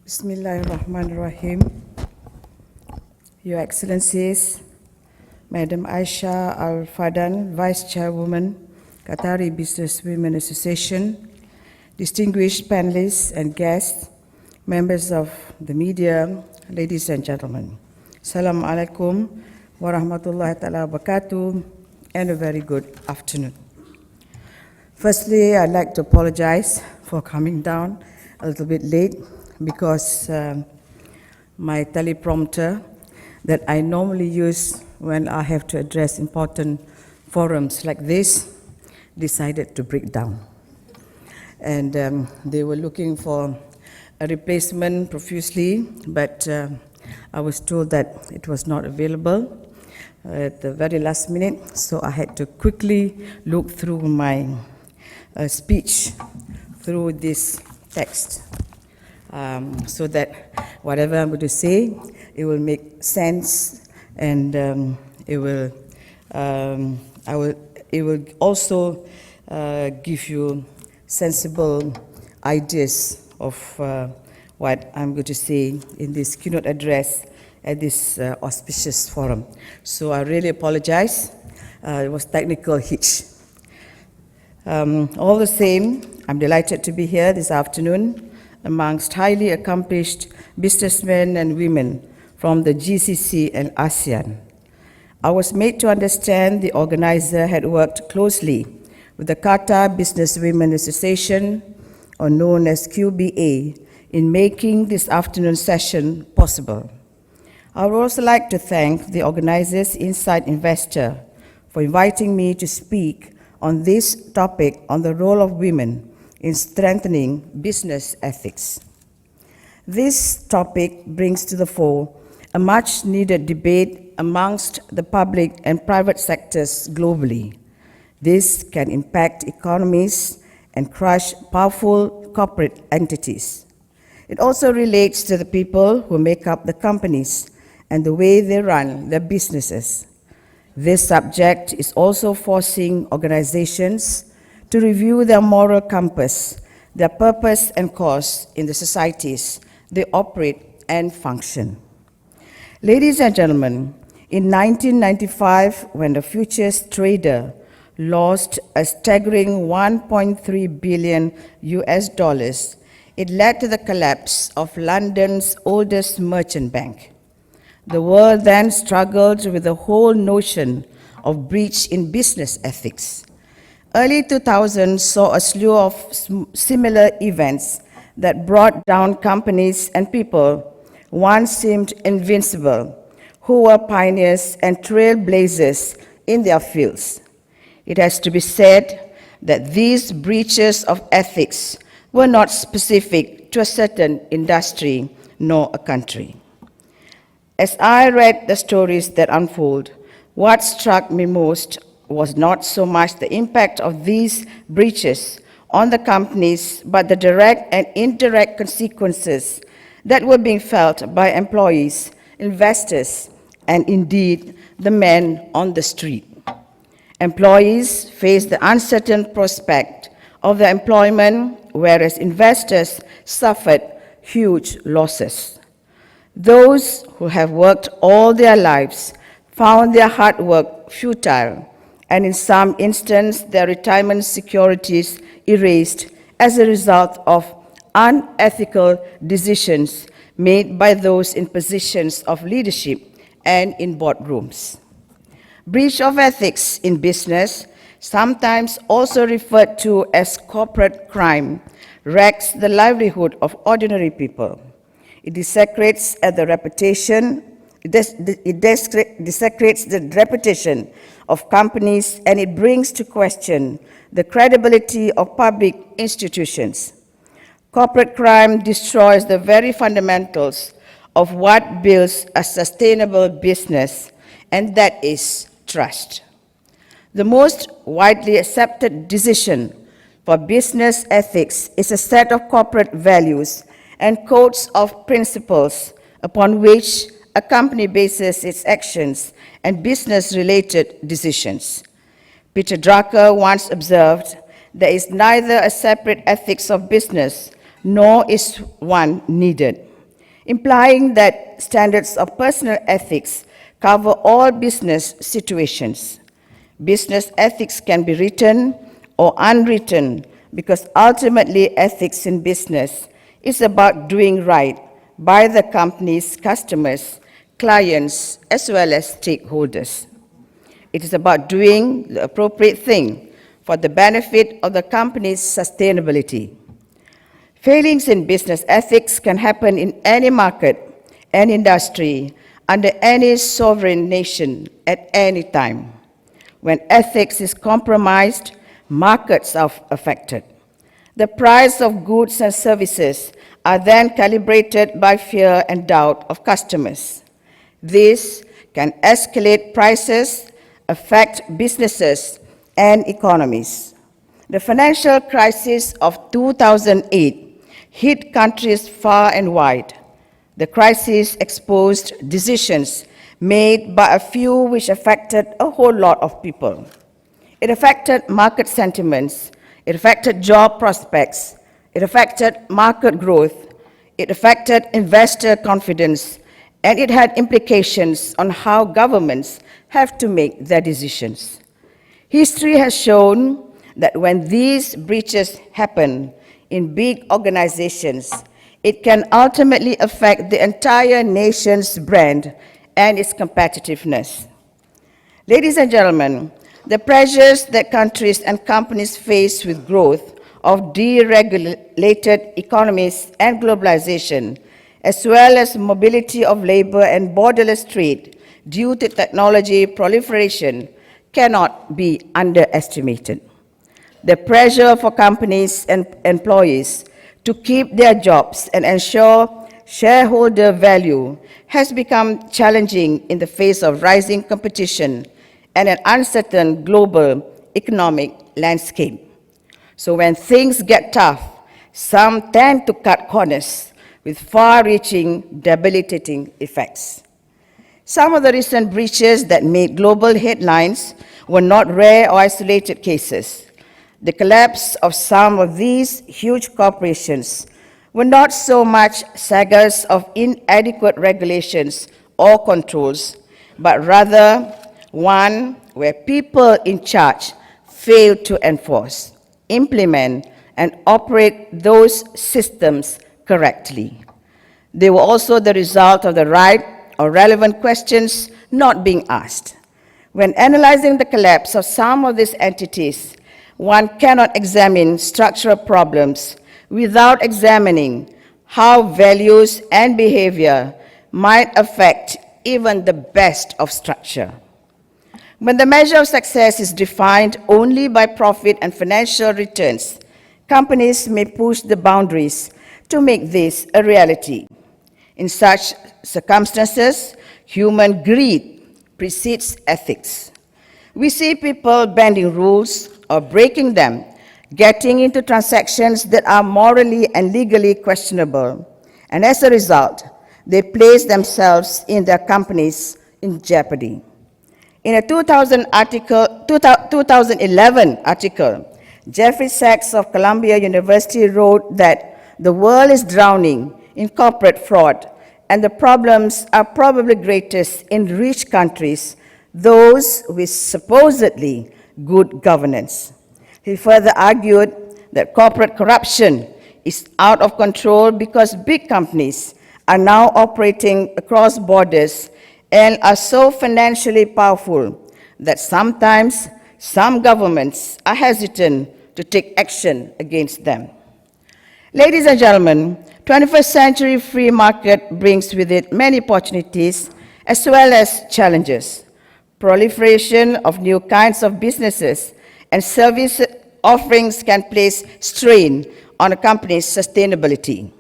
Bismillahirrahmanirrahim. Your Excellencies, Madam Aisha Al-Fadan, Vice Chairwoman, Qatari Business Women Association, distinguished panelists and guests, members of the media, ladies and gentlemen. Assalamu alaikum wa rahmatullahi ta'ala wa barakatuh, and a very good afternoon. Firstly, I'd like to apologize for coming down a little bit late because my teleprompter that I normally use when I have to address important forums like this decided to break down. And they were looking for a replacement profusely, but I was told that it was not available at the very last minute, so I had to quickly look through my speech through this text so that whatever I'm going to say, it will make sense, and it will also give you sensible ideas of what I'm going to say in this keynote address at this auspicious forum. So I really apologize. It was technical hitch. All the same, I'm delighted to be here this afternoon amongst highly accomplished businessmen and women from the GCC and ASEAN. I was made to understand the organizer had worked closely with the Qatar Business Women Association, or known as QBA, in making this afternoon session possible. I would also like to thank the organizers, Inside Investor, for inviting me to speak on this topic on the role of women in strengthening business ethics. This topic brings to the fore a much-needed debate amongst the public and private sectors globally. This can impact economies and crush powerful corporate entities. It also relates to the people who make up the companies and the way they run their businesses. This subject is also forcing organizations to review their moral compass, their purpose and cause in the societies they operate and function. Ladies and gentlemen, in 1995, when the futures trader lost a staggering 1.3 billion US dollars, it led to the collapse of London's oldest merchant bank. The world then struggled with the whole notion of breach in business ethics. Early 2000s saw a slew of similar events that brought down companies and people once seemed invincible, who were pioneers and trailblazers in their fields. It has to be said that these breaches of ethics were not specific to a certain industry nor a country. As I read the stories that unfold, what struck me most was not so much the impact of these breaches on the companies, but the direct and indirect consequences that were being felt by employees, investors, and indeed the men on the street. Employees faced the uncertain prospect of their employment, whereas investors suffered huge losses. Those who have worked all their lives found their hard work futile, and in some instances, their retirement securities erased as a result of unethical decisions made by those in positions of leadership and in boardrooms. Breach of ethics in business, sometimes also referred to as corporate crime, wrecks the livelihood of ordinary people. It desecrates the reputation of companies, and it brings to question the credibility of public institutions. Corporate crime destroys the very fundamentals of what builds a sustainable business, and that is trust. The most widely accepted decision for business ethics is a set of corporate values and codes of principles upon which a company bases its actions and business-related decisions. Peter Drucker once observed, "There is neither a separate ethics of business, nor is one needed." implying that standards of personal ethics cover all business situations. Business ethics can be written or unwritten because ultimately ethics in business is about doing right by the company's customers, clients, as well as stakeholders. It is about doing the appropriate thing for the benefit of the company's sustainability. Failings in business ethics can happen in any market, any industry, under any sovereign nation at any time. When ethics is compromised, markets are affected. The price of goods and services are then calibrated by fear and doubt of customers. This can escalate prices, affect businesses and economies. The financial crisis of 2008 hit countries far and wide. The crisis exposed decisions made by a few which affected a whole lot of people. It affected market sentiments, it affected job prospects, it affected market growth, it affected investor confidence, and it had implications on how governments have to make their decisions. History has shown that when these breaches happen in big organizations, it can ultimately affect the entire nation's brand and its competitiveness. Ladies and gentlemen, the pressures that countries and companies face with growth of deregulated economies and globalization, as well as mobility of labor and borderless trade due to technology proliferation, cannot be underestimated. The pressure for companies and employees to keep their jobs and ensure shareholder value has become challenging in the face of rising competition and an uncertain global economic landscape. So when things get tough, some tend to cut corners with far-reaching, debilitating effects. Some of the recent breaches that made global headlines were not rare or isolated cases. The collapse of some of these huge corporations were not so much sagas of inadequate regulations or controls, but rather one where people in charge failed to enforce, implement, and operate those systems correctly. They were also the result of the right or relevant questions not being asked. When analyzing the collapse of some of these entities, one cannot examine structural problems without examining how values and behavior might affect even the best of structure. When the measure of success is defined only by profit and financial returns, companies may push the boundaries to make this a reality. In such circumstances, human greed precedes ethics. We see people bending rules or breaking them, getting into transactions that are morally and legally questionable, and as a result, they place themselves in their companies in jeopardy. In a 2011 article, Jeffrey Sachs of Columbia University wrote that the world is drowning in corporate fraud, and the problems are probably greatest in rich countries, those with supposedly good governance. He further argued that corporate corruption is out of control because big companies are now operating across borders and are so financially powerful that sometimes some governments are hesitant to take action against them. Ladies and gentlemen, 21st century free market brings with it many opportunities as well as challenges. Proliferation of new kinds of businesses and service offerings can place strain on a company's sustainability.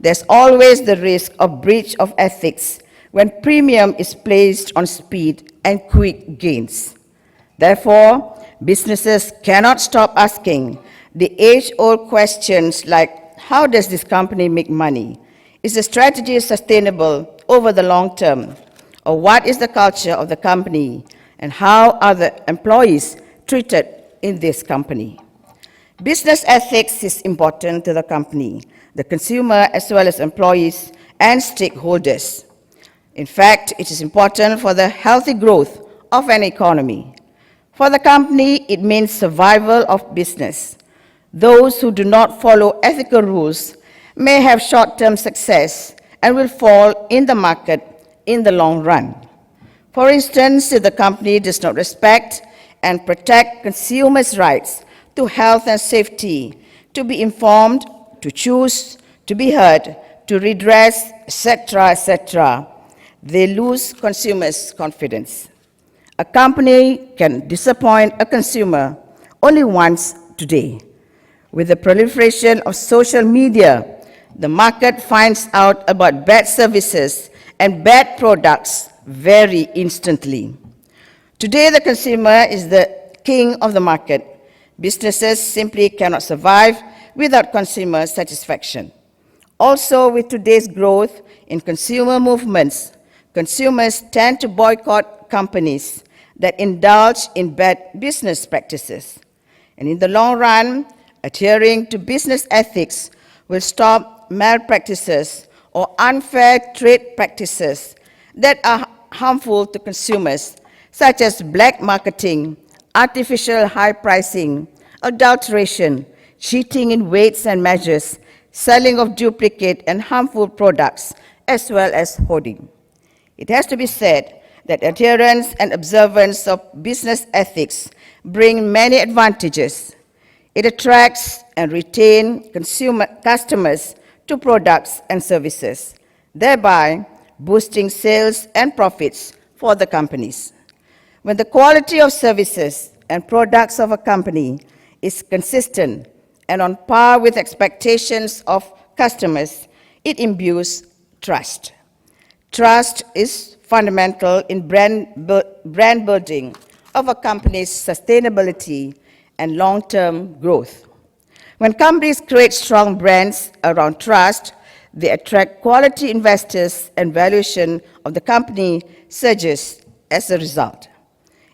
There's always the risk of breach of ethics when premium is placed on speed and quick gains. Therefore, businesses cannot stop asking the age-old questions like, how does this company make money? Is the strategy sustainable over the long term? Or what is the culture of the company? And how are the employees treated in this company? Business ethics is important to the company, the consumer, as well as employees, and stakeholders. In fact, it is important for the healthy growth of an economy. For the company, it means survival of business. Those who do not follow ethical rules may have short-term success and will fall in the market in the long run. For instance, if the company does not respect and protect consumers' rights to health and safety, to be informed, to choose, to be heard, to redress, etc., they lose consumers' confidence. A company can disappoint a consumer only once today. With the proliferation of social media, the market finds out about bad services and bad products very instantly. Today, the consumer is the king of the market. Businesses simply cannot survive without consumer satisfaction. Also, with today's growth in consumer movements, consumers tend to boycott companies that indulge in bad business practices. And in the long run, adhering to business ethics will stop malpractices or unfair trade practices that are harmful to consumers, such as black marketing, artificial high pricing, adulteration, cheating in weights and measures, selling of duplicate and harmful products, as well as hoarding. It has to be said that adherence and observance of business ethics bring many advantages. It attracts and retains customers to products and services, thereby boosting sales and profits for the companies. When the quality of services and products of a company is consistent and on par with expectations of customers, it imbues trust. Trust is fundamental in brand building of a company's sustainability and long-term growth. When companies create strong brands around trust, they attract quality investors and valuation of the company surges as a result.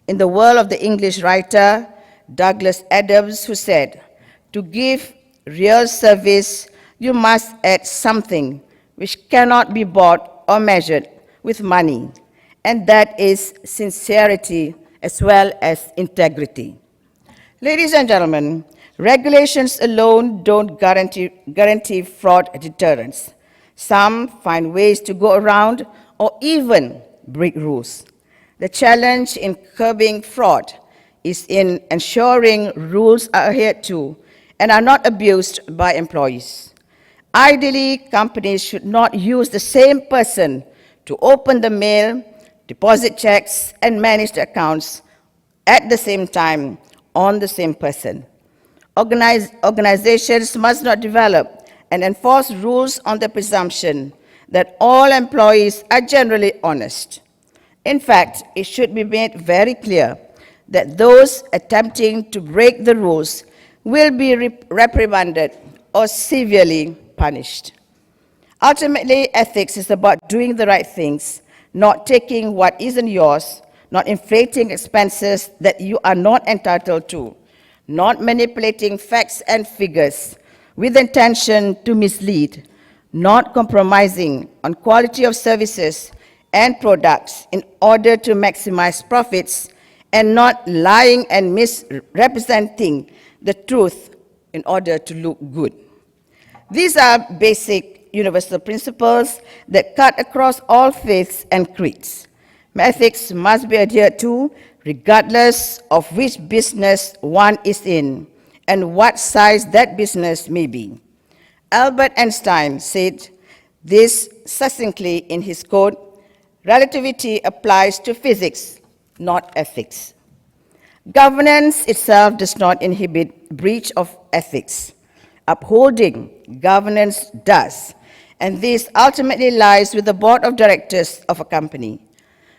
In the world of the English writer Douglas Adams, who said, "To give real service, you must add something which cannot be bought or measured with money, and that is sincerity as well as integrity." Ladies and gentlemen, regulations alone don't guarantee fraud deterrence. Some find ways to go around or even break rules. The challenge in curbing fraud is in ensuring rules are adhered to and are not abused by employees. Ideally, companies should not use the same person to open the mail, deposit checks, and manage the accounts at the same time on the same person. Organizations must not develop and enforce rules on the presumption that all employees are generally honest. In fact, it should be made very clear that those attempting to break the rules will be reprimanded or severely punished. Ultimately, ethics is about doing the right things, not taking what isn't yours, not inflating expenses that you are not entitled to, not manipulating facts and figures with intention to mislead, not compromising on quality of services and products in order to maximize profits, and not lying and misrepresenting the truth in order to look good. These are basic universal principles that cut across all faiths and creeds. Ethics must be adhered to regardless of which business one is in and what size that business may be. Albert Einstein said this succinctly in his quote, "Relativity applies to physics, not ethics." Governance itself does not inhibit breach of ethics. Upholding governance does, and this ultimately lies with the board of directors of a company.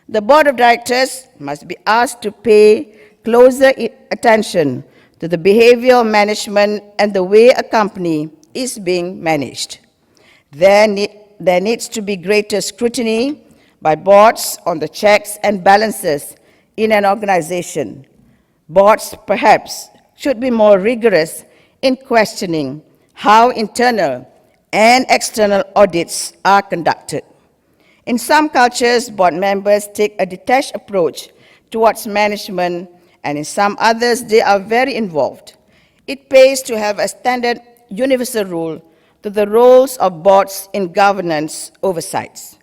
The board of directors must be asked to pay closer attention to the behavior of management and the way a company is being managed. There needs to be greater scrutiny by boards on the checks and balances in an organization. Boards, perhaps, should be more rigorous in questioning how internal and external audits are conducted. In some cultures, board members take a detached approach towards management, and in some others, they are very involved. It pays to have a standard universal rule to the roles of boards in governance oversights.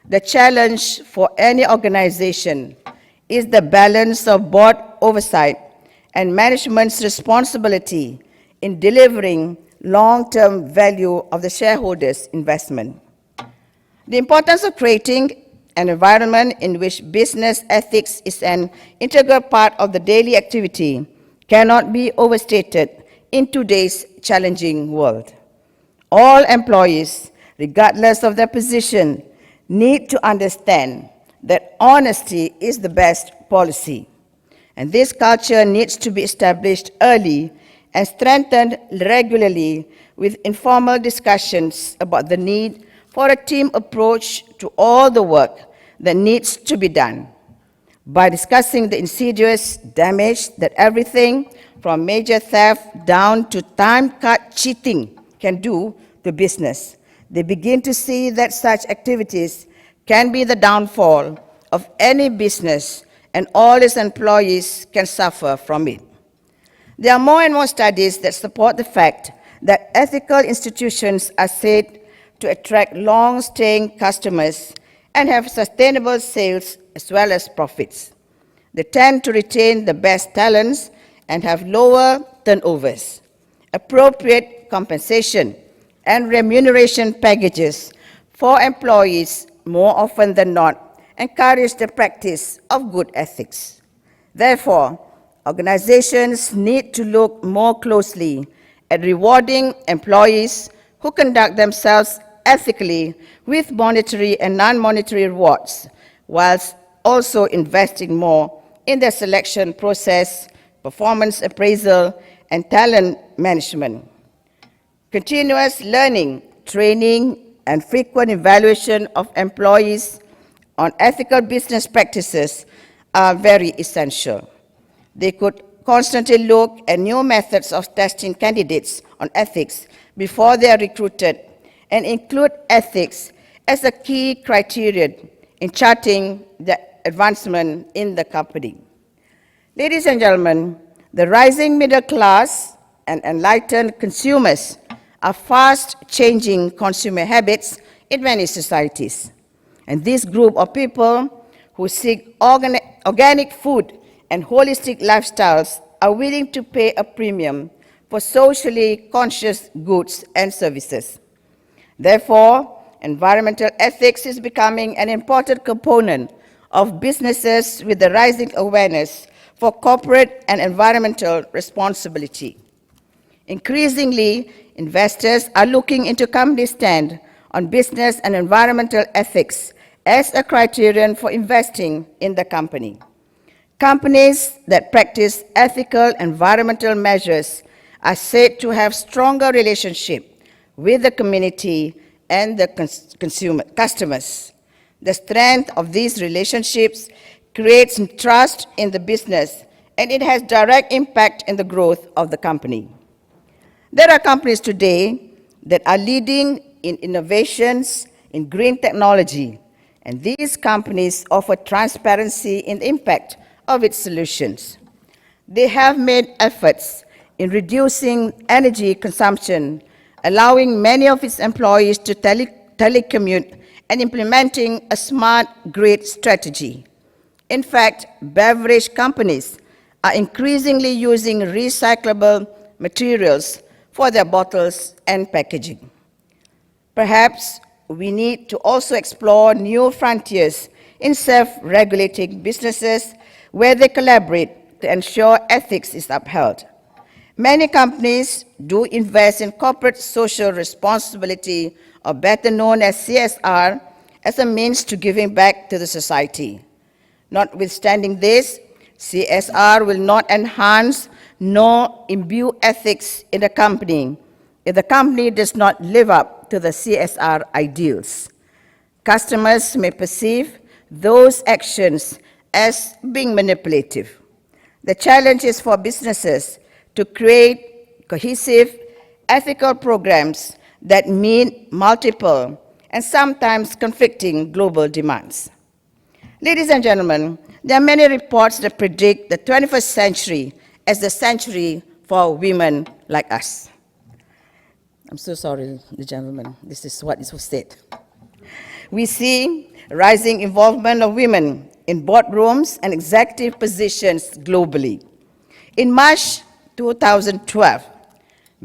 The challenge for any organization is the balance of board oversight and management's responsibility in delivering long-term value of the shareholders' investment. The importance of creating an environment in which business ethics is an integral part of the daily activity cannot be overstated in today's challenging world. All employees, regardless of their position, need to understand that honesty is the best policy. And this culture needs to be established early and strengthened regularly with informal discussions about the need for a team approach to all the work that needs to be done. By discussing the insidious damage that everything from major theft down to time card cheating can do to business, they begin to see that such activities can be the downfall of any business, and all its employees can suffer from it. There are more and more studies that support the fact that ethical institutions are said to attract long-staying customers and have sustainable sales as well as profits. They tend to retain the best talents and have lower turnovers. Appropriate compensation and remuneration packages for employees more often than not encourage the practice of good ethics. Therefore, organizations need to look more closely at rewarding employees who conduct themselves ethically with monetary and non-monetary rewards, whilst also investing more in their selection process, performance appraisal, and talent management. Continuous learning, training, and frequent evaluation of employees on ethical business practices are very essential. They could constantly look at new methods of testing candidates on ethics before they are recruited and include ethics as a key criterion in charting the advancement in the company. Ladies and gentlemen, the rising middle class and enlightened consumers are fast-changing consumer habits in many societies. And this group of people who seek organic food and holistic lifestyles are willing to pay a premium for socially conscious goods and services. Therefore, environmental ethics is becoming an important component of businesses with the rising awareness for corporate and environmental responsibility. Increasingly, investors are looking into companies' stand on business and environmental ethics as a criterion for investing in the company. Companies that practice ethical environmental measures are said to have stronger relationship with the community and the customers. The strength of these relationships creates trust in the business, and it has direct impact in the growth of the company. There are companies today that are leading in innovations in green technology, and these companies offer transparency in the impact of its solutions. They have made efforts in reducing energy consumption, allowing many of its employees to telecommute and implementing a smart grid strategy. In fact, beverage companies are increasingly using recyclable materials for their bottles and packaging. Perhaps we need to also explore new frontiers in self-regulating businesses where they collaborate to ensure ethics is upheld. Many companies do invest in corporate social responsibility, or better known as CSR, as a means to giving back to the society. Notwithstanding this, CSR will not enhance nor imbue ethics in the company if the company does not live up to the CSR ideals. Customers may perceive those actions as being manipulative. The challenge is for businesses to create cohesive, ethical programs that meet multiple and sometimes conflicting global demands. Ladies and gentlemen, there are many reports that predict the 21st century as the century for women like us. I'm so sorry, the gentleman. This is what is said. We see rising involvement of women in boardrooms and executive positions globally. In March 2012,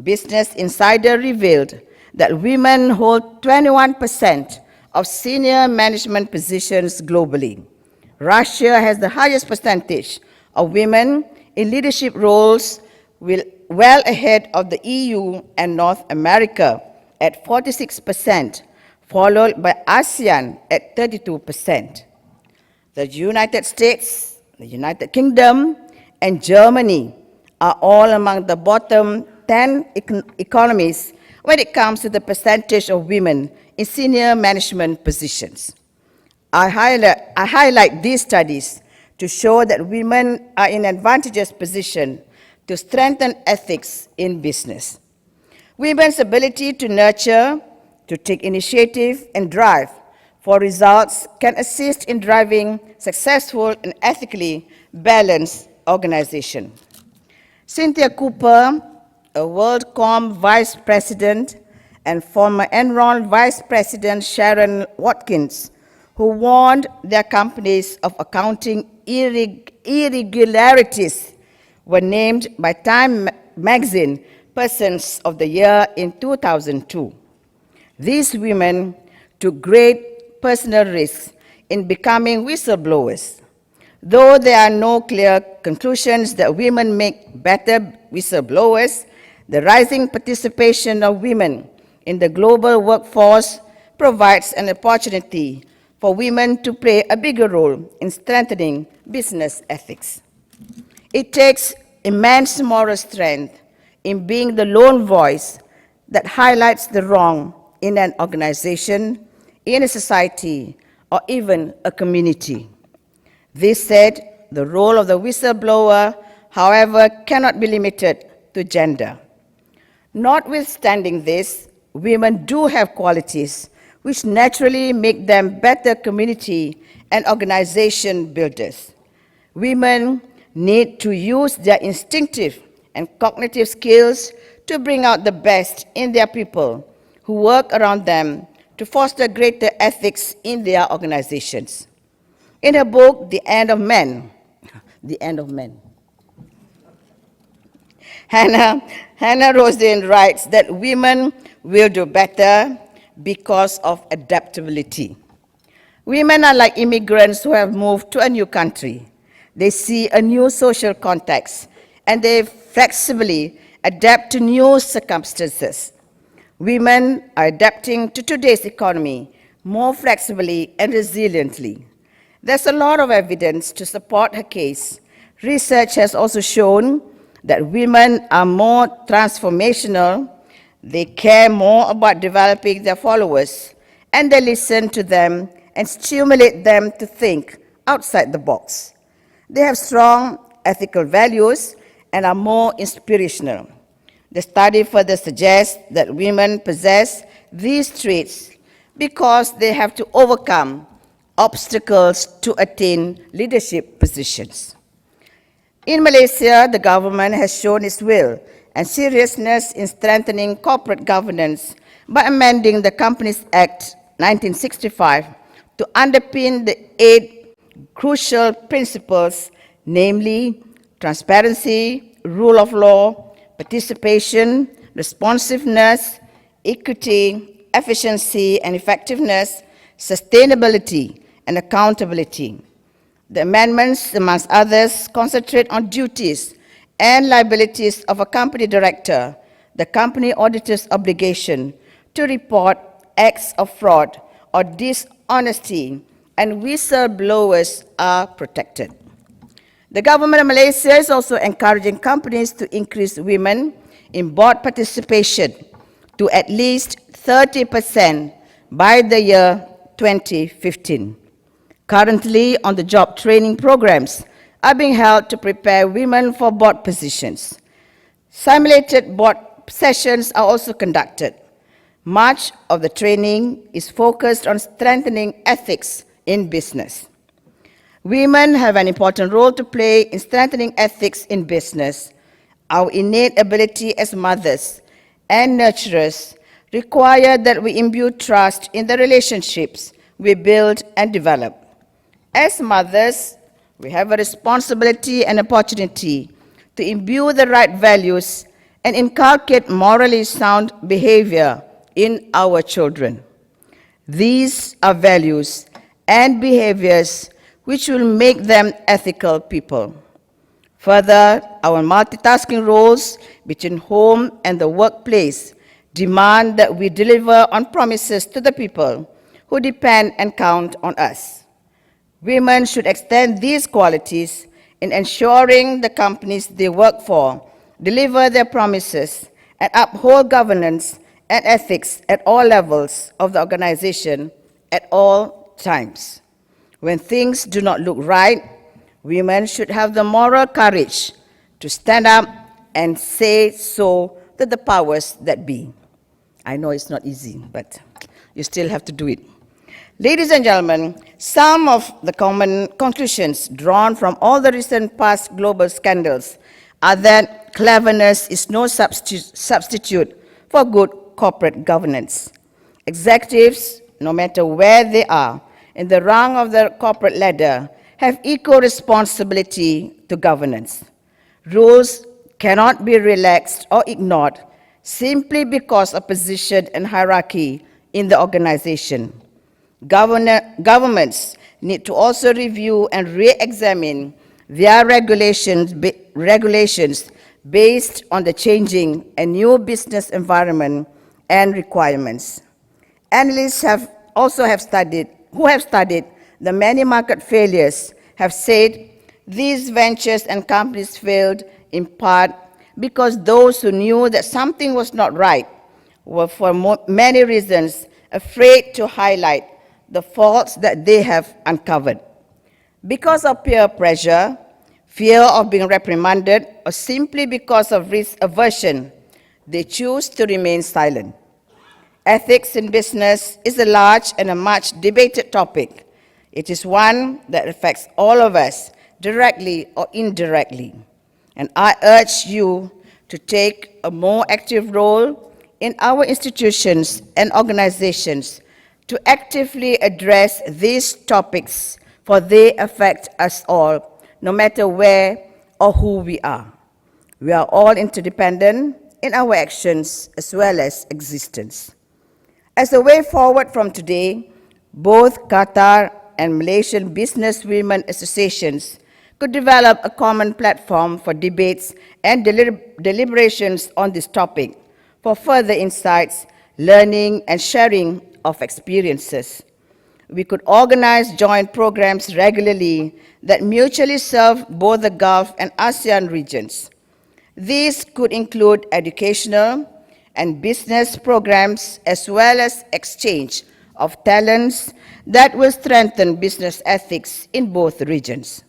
Business Insider revealed that women hold 21% of senior management positions globally. Russia has the highest percentage of women in leadership roles, well ahead of the EU and North America at 46%, followed by ASEAN at 32%. The United States, the United Kingdom, and Germany are all among the bottom 10 economies when it comes to the percentage of women in senior management positions. I highlight these studies to show that women are in an advantageous position to strengthen ethics in business. Women's ability to nurture, to take initiative, and drive for results can assist in driving successful and ethically balanced organization. Cynthia Cooper, a WorldCom Vice President, and former Enron Vice President Sharon Watkins, who warned their companies of accounting irregularities, were named by Time magazine Persons of the Year in 2002. These women took great personal risks in becoming whistleblowers. Though there are no clear conclusions that women make better whistleblowers, the rising participation of women in the global workforce provides an opportunity for women to play a bigger role in strengthening business ethics. It takes immense moral strength in being the lone voice that highlights the wrong in an organization, in a society, or even a community. This said, the role of the whistleblower, however, cannot be limited to gender. Notwithstanding this, women do have qualities which naturally make them better community and organization builders. Women need to use their instinctive and cognitive skills to bring out the best in their people who work around them to foster greater ethics in their organizations. In her book, The End of Men, Hannah Rosen writes that women will do better because of adaptability. Women are like immigrants who have moved to a new country. They see a new social context, and they flexibly adapt to new circumstances. Women are adapting to today's economy more flexibly and resiliently. There's a lot of evidence to support her case. Research has also shown that women are more transformational, they care more about developing their followers, and they listen to them and stimulate them to think outside the box. They have strong ethical values and are more inspirational. The study further suggests that women possess these traits because they have to overcome obstacles to attain leadership positions. In Malaysia, the government has shown its will and seriousness in strengthening corporate governance by amending the Companies Act 1965 to underpin the 8 crucial principles, namely transparency, rule of law, participation, responsiveness, equity, efficiency and effectiveness, sustainability, and accountability. The amendments, amongst others, concentrate on duties and liabilities of a company director, the company auditor's obligation to report acts of fraud or dishonesty, and whistleblowers are protected. The government of Malaysia is also encouraging companies to increase women in board participation to at least 30% by the year 2015. Currently, on-the-job training programs are being held to prepare women for board positions. Simulated board sessions are also conducted. Much of the training is focused on strengthening ethics in business. Women have an important role to play in strengthening ethics in business. Our innate ability as mothers and nurturers require that we imbue trust in the relationships we build and develop. As mothers, we have a responsibility and opportunity to imbue the right values and inculcate morally sound behavior in our children. These are values and behaviors which will make them ethical people. Further, our multitasking roles between home and the workplace demand that we deliver on promises to the people who depend and count on us. Women should extend these qualities in ensuring the companies they work for deliver their promises and uphold governance and ethics at all levels of the organization at all times. When things do not look right, women should have the moral courage to stand up and say so to the powers that be. I know it's not easy, but you still have to do it. Ladies and gentlemen, some of the common conclusions drawn from all the recent past global scandals are that cleverness is no substitute for good corporate governance. Executives, no matter where they are in the rung of the corporate ladder, have equal responsibility to governance. Rules cannot be relaxed or ignored simply because of position and hierarchy in the organization. Governments need to also review and re-examine their regulations based on the changing and new business environment and requirements. Analysts who have studied the many market failures have said these ventures and companies failed in part because those who knew that something was not right were for many reasons afraid to highlight the faults that they have uncovered. Because of peer pressure, fear of being reprimanded, or simply because of risk aversion, they choose to remain silent. Ethics in business is a large and a much debated topic. It is one that affects all of us, directly or indirectly. And I urge you to take a more active role in our institutions and organizations to actively address these topics, for they affect us all, no matter where or who we are. We are all interdependent in our actions as well as existence. As a way forward from today, both Qatar and Malaysian Business Women Associations could develop a common platform for debates and deliberations on this topic for further insights, learning, and sharing of experiences. We could organize joint programs regularly that mutually serve both the Gulf and ASEAN regions. These could include educational and business programs as well as exchange of talents that will strengthen business ethics in both regions.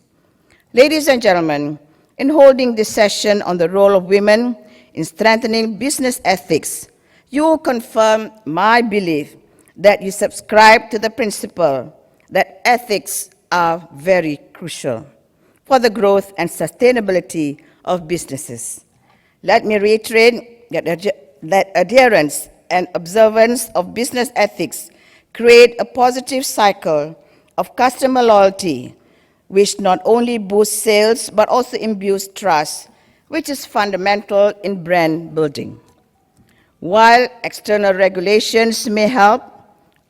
Ladies and gentlemen, in holding this session on the role of women in strengthening business ethics, you confirm my belief that you subscribe to the principle that ethics are very crucial for the growth and sustainability of businesses. Let me reiterate that adherence and observance of business ethics create a positive cycle of customer loyalty, which not only boosts sales but also imbues trust, which is fundamental in brand building. While external regulations may help,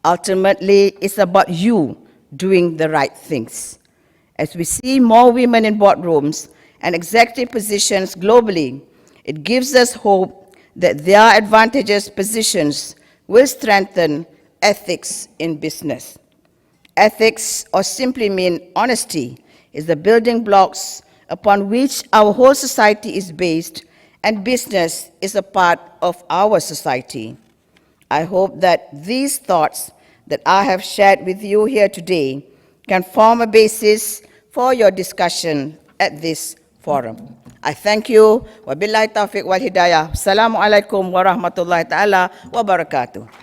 ultimately it's about you doing the right things. As we see more women in boardrooms and executive positions globally, it gives us hope that their advantageous positions will strengthen ethics in business. Ethics, or simply mean honesty, is the building blocks upon which our whole society is based, and business is a part of our society. I hope that these thoughts that I have shared with you here today can form a basis for your discussion at this forum. I thank you. Wabillahi taufiq wal hidayah. Assalamualaikum warahmatullahi ta'ala wabarakatuh.